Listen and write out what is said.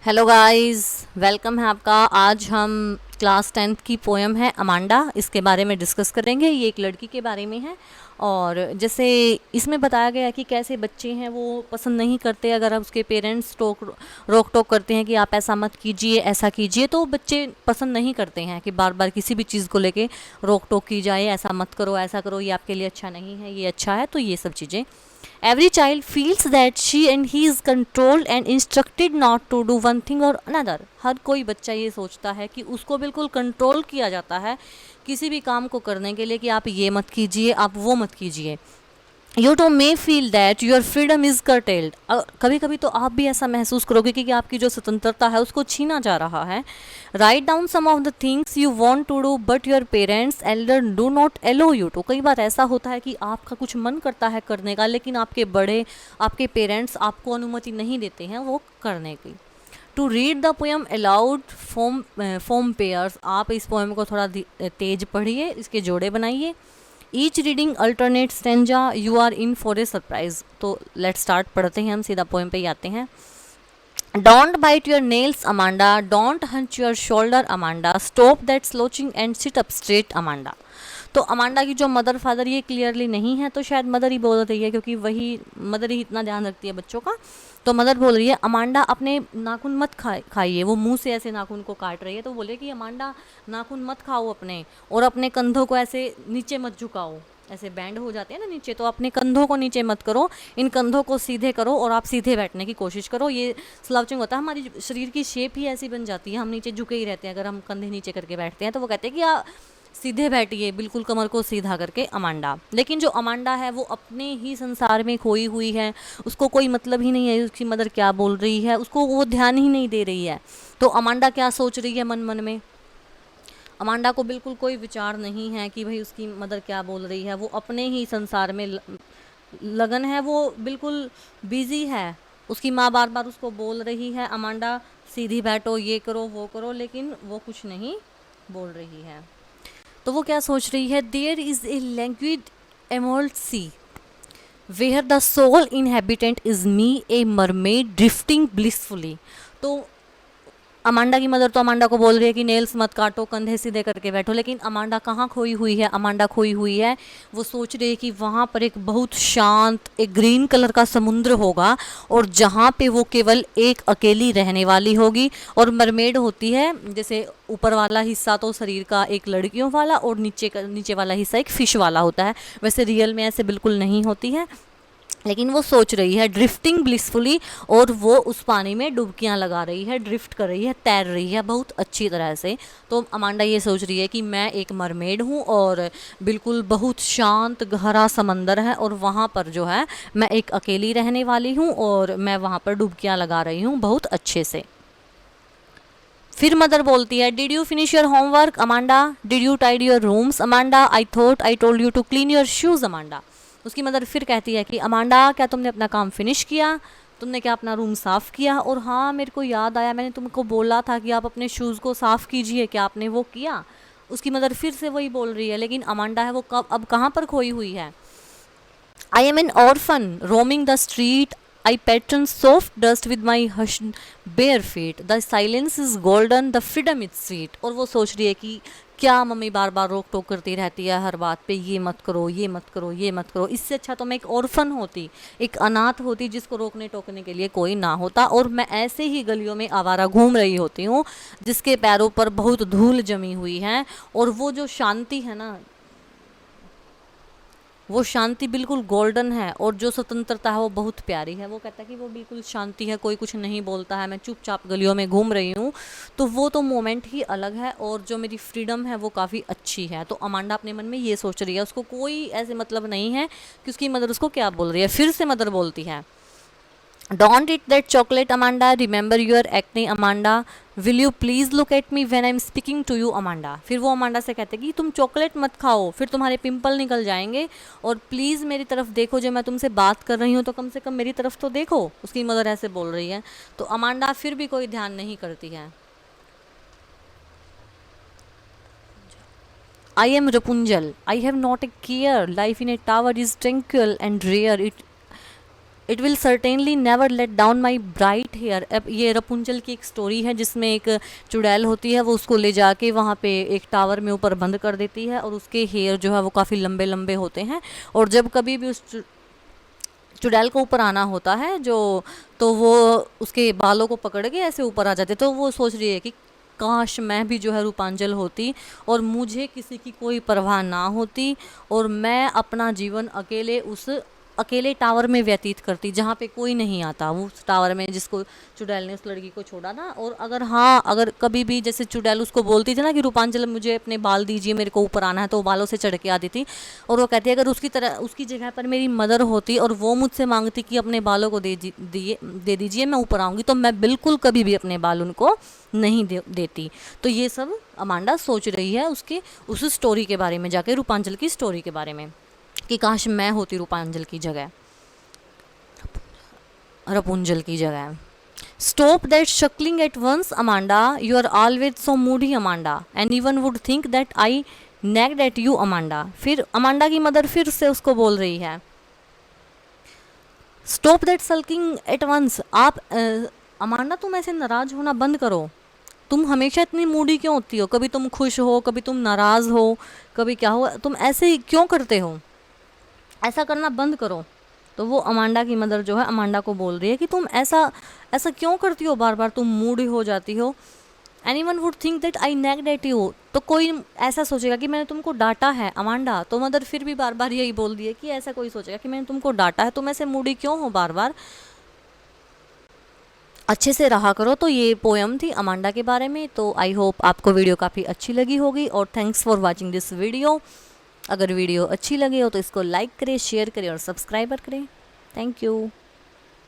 Hello guys, welcome है आपका। आज हम क्लास 10th की पोएम है अमांडा, इसके बारे में डिस्कस करेंगे। ये एक लड़की के बारे में है और जैसे इसमें बताया गया है कि कैसे बच्चे हैं वो पसंद नहीं करते अगर आप उसके पेरेंट्स रोक टोक करते हैं कि आप ऐसा मत कीजिए, ऐसा कीजिए, तो बच्चे पसंद नहीं करते हैं कि बार बार किसी भी चीज़ को लेके रोक टोक की जाए, ऐसा मत करो, ऐसा करो, ये आपके लिए अच्छा नहीं है, ये अच्छा है, तो ये सब चीज़ें। Every child feels that she and he is controlled and instructed not to do one thing or another. हर कोई बच्चा ये सोचता है कि उसको बिल्कुल कंट्रोल किया जाता है किसी भी काम को करने के लिए कि आप ये मत कीजिए, आप वो मत कीजिए। You too may feel that your freedom is curtailed। कभी कभी तो आप भी ऐसा महसूस करोगे कि आपकी जो स्वतंत्रता है उसको छीना जा रहा है। Write down some of the things you want to do but your parents elder do not allow you to. कई बार ऐसा होता है कि आपका कुछ मन करता है करने का, लेकिन आपके बड़े, आपके पेरेंट्स आपको अनुमति नहीं देते हैं वो करने की। To read the poem aloud form pairs. आप इस पोएम को थोड़ा तेज पढ़िए, इसके जोड़े बनाइए। Each reading alternate stanza you are in for a surprise. तो लेट स्टार्ट, पढ़ते हैं हम, सीधा पोएम पे ही आते हैं। Don't bite your nails Amanda, don't hunch your shoulder Amanda, stop that slouching and sit up straight Amanda. तो अमांडा की जो मदर फादर ये क्लियरली नहीं है, तो शायद मदर ही बोल रही है क्योंकि वही मदर ही इतना ध्यान रखती है बच्चों का। तो मदर बोल रही है अमांडा अपने नाखून मत खाइए। वो मुंह से ऐसे नाखून को काट रही है, तो बोले कि अमांडा नाखून मत खाओ अपने, और अपने कंधों को ऐसे नीचे मत झुकाओ, ऐसे बैंड हो जाते हैं ना नीचे, तो अपने कंधों को नीचे मत करो, इन कंधों को सीधे करो और आप सीधे बैठने की कोशिश करो। ये स्लाउचिंग होता है, हमारी शरीर की शेप ही ऐसी बन जाती है, हम नीचे झुके ही रहते हैं अगर हम कंधे नीचे करके बैठते हैं। तो वो कहते हैं कि आप सीधे बैठिए, बिल्कुल कमर को सीधा करके अमांडा। लेकिन जो अमांडा है वो अपने ही संसार में खोई हुई है, उसको कोई मतलब ही नहीं है उसकी मदर क्या बोल रही है, उसको वो ध्यान ही नहीं दे रही है। तो अमांडा क्या सोच रही है मन मन में, अमांडा को बिल्कुल कोई विचार नहीं है कि भाई उसकी मदर क्या बोल रही है। वो अपने ही संसार में लगन है, वो बिल्कुल बिजी है। उसकी माँ बार बार उसको बोल रही है अमांडा सीधी बैठो, ये करो, वो करो, लेकिन वो कुछ नहीं बोल रही है। तो वो क्या सोच रही है, there is a language emerald sea where the sole inhabitant is me a mermaid drifting blissfully. तो अमांडा की मदर तो अमांडा को बोल रही है कि नेल्स मत काटो, कंधे सीधे करके बैठो, लेकिन अमांडा कहाँ खोई हुई है, अमांडा खोई हुई है, वो सोच रही है कि वहाँ पर एक बहुत शांत एक ग्रीन कलर का समुद्र होगा और जहाँ पे वो केवल एक अकेली रहने वाली होगी। और मरमेड होती है जैसे ऊपर वाला हिस्सा तो शरीर का एक लड़कियों वाला और नीचे वाला हिस्सा एक फिश वाला होता है। वैसे रियल में ऐसे बिल्कुल नहीं होती है, लेकिन वो सोच रही है ड्रिफ्टिंग ब्लिसफुली, और वो उस पानी में डुबकियां लगा रही है, ड्रिफ्ट कर रही है, तैर रही है बहुत अच्छी तरह से। तो अमांडा ये सोच रही है कि मैं एक मरमेड हूँ और बिल्कुल बहुत शांत गहरा समंदर है और वहाँ पर जो है मैं एक अकेली रहने वाली हूँ और मैं वहाँ पर डुबकियां लगा रही हूँ बहुत अच्छे से। फिर मदर बोलती है, did you finish your homework Amanda, did you tidy your rooms Amanda, I thought I told you to clean your shoes Amanda. उसकी मदर फिर कहती है कि अमांडा क्या तुमने अपना काम फिनिश किया, तुमने क्या अपना रूम साफ़ किया, और हाँ मेरे को याद आया मैंने तुमको बोला था कि आप अपने शूज़ को साफ़ कीजिए, क्या आपने वो किया। उसकी मदर फिर से वही बोल रही है, लेकिन अमांडा है वो कब अब कहाँ पर खोई हुई है। I am an orphan roaming the street. I pattern soft dust with my hushed bare feet. The silence is golden, the freedom is sweet. और वो सोच रही है कि क्या मम्मी बार बार रोक टोक करती रहती है हर बात पे, ये मत करो, ये मत करो, ये मत करो। इससे अच्छा तो मैं एक ऑर्फन होती, एक अनाथ होती जिसको रोकने टोकने के लिए कोई ना होता, और मैं ऐसे ही गलियों में आवारा घूम रही होती हूँ जिसके पैरों पर बहुत धूल जमी हुई है। और वो जो शांति है ना, वो शांति बिल्कुल गोल्डन है, और जो स्वतंत्रता है वो बहुत प्यारी है। वो कहता है कि वो बिल्कुल शांति है, कोई कुछ नहीं बोलता है, मैं चुपचाप गलियों में घूम रही हूँ, तो वो तो मोमेंट ही अलग है, और जो मेरी फ्रीडम है वो काफ़ी अच्छी है। तो अमांडा अपने मन में ये सोच रही है, उसको कोई ऐसे मतलब नहीं है कि उसकी मदर उसको क्या बोल रही है। फिर से मदर बोलती है, don't eat that chocolate Amanda, remember your acne Amanda, will you please look at me when I am speaking to you Amanda. फिर वो अमांडा से कहते कि तुम चॉकलेट मत खाओ, फिर तुम्हारे पिंपल निकल जाएंगे, और प्लीज़ मेरी तरफ देखो, जब मैं तुमसे बात कर रही हूँ तो कम से कम मेरी तरफ तो देखो। उसकी मदर ऐसे बोल रही है, तो अमांडा फिर भी कोई ध्यान नहीं करती है। I am Rapunzel. I have not a care. Life in a tower is tranquil and rare. It will certainly never let down my bright hair. अब ये रपुंजल की एक स्टोरी है जिसमें एक चुड़ैल होती है, वो उसको ले जाके वहाँ पे एक टावर में ऊपर बंद कर देती है और उसके हेयर जो है वो काफ़ी लंबे लंबे होते हैं, और जब कभी भी उस चुड़ैल को ऊपर आना होता है तो वो उसके बालों को पकड़ के ऐसे ऊपर आ जाते। तो वो सोच रही है कि काश मैं भी जो है रूपांजल होती और मुझे किसी की कोई परवाह ना होती, और मैं अपना जीवन अकेले टावर में व्यतीत करती जहाँ पे कोई नहीं आता, वो उस टावर में जिसको चुड़ैल ने उस लड़की को छोड़ा ना। और अगर कभी भी जैसे चुड़ैल उसको बोलती थी ना कि रूपांजल मुझे अपने बाल दीजिए, मेरे को ऊपर आना है, तो वो बालों से चढ़ के आती थी। और वो कहती है अगर उसकी जगह पर मेरी मदर होती और वो मुझसे मांगती कि अपने बालों को दे दीजिए, मैं ऊपर आऊँगी, तो मैं बिल्कुल कभी भी अपने बाल उनको नहीं देती। तो ये सब अमांडा सोच रही है उस स्टोरी के बारे में जाके, रूपांजल की स्टोरी के बारे में, कि काश मैं होती रूपांजल की जगह, रपुंजल की जगह। Stop that sulking at once Amanda, you are always so moody Amanda, and even would think that I nagged at you Amanda. फिर अमांडा की मदर फिर से उसको बोल रही है, stop that sulking at once, आप अमांडा तुम ऐसे नाराज होना बंद करो। तुम हमेशा इतनी मूडी क्यों होती हो, कभी तुम खुश हो, कभी तुम नाराज़ हो, कभी क्या हो, तुम ऐसे क्यों करते हो, ऐसा करना बंद करो। तो वो अमांडा की मदर जो है अमांडा को बोल रही है कि तुम ऐसा क्यों करती हो, बार बार तुम मूडी हो जाती हो। Anyone would think that I nagged at you, तो कोई ऐसा सोचेगा कि मैंने तुमको डांटा है अमांडा। तो मदर फिर भी बार बार यही बोल रही है कि ऐसा कोई सोचेगा कि मैंने तुमको डांटा है, तुम ऐसे मूडी क्यों हो बार बार, अच्छे से रहा करो। तो ये पोएम थी अमांडा के बारे में। तो आई होप आपको वीडियो काफ़ी अच्छी लगी होगी, और thanks for watching this video. अगर वीडियो अच्छी लगी हो तो इसको लाइक करें, शेयर करें और सब्सक्राइबर करें। Thank you.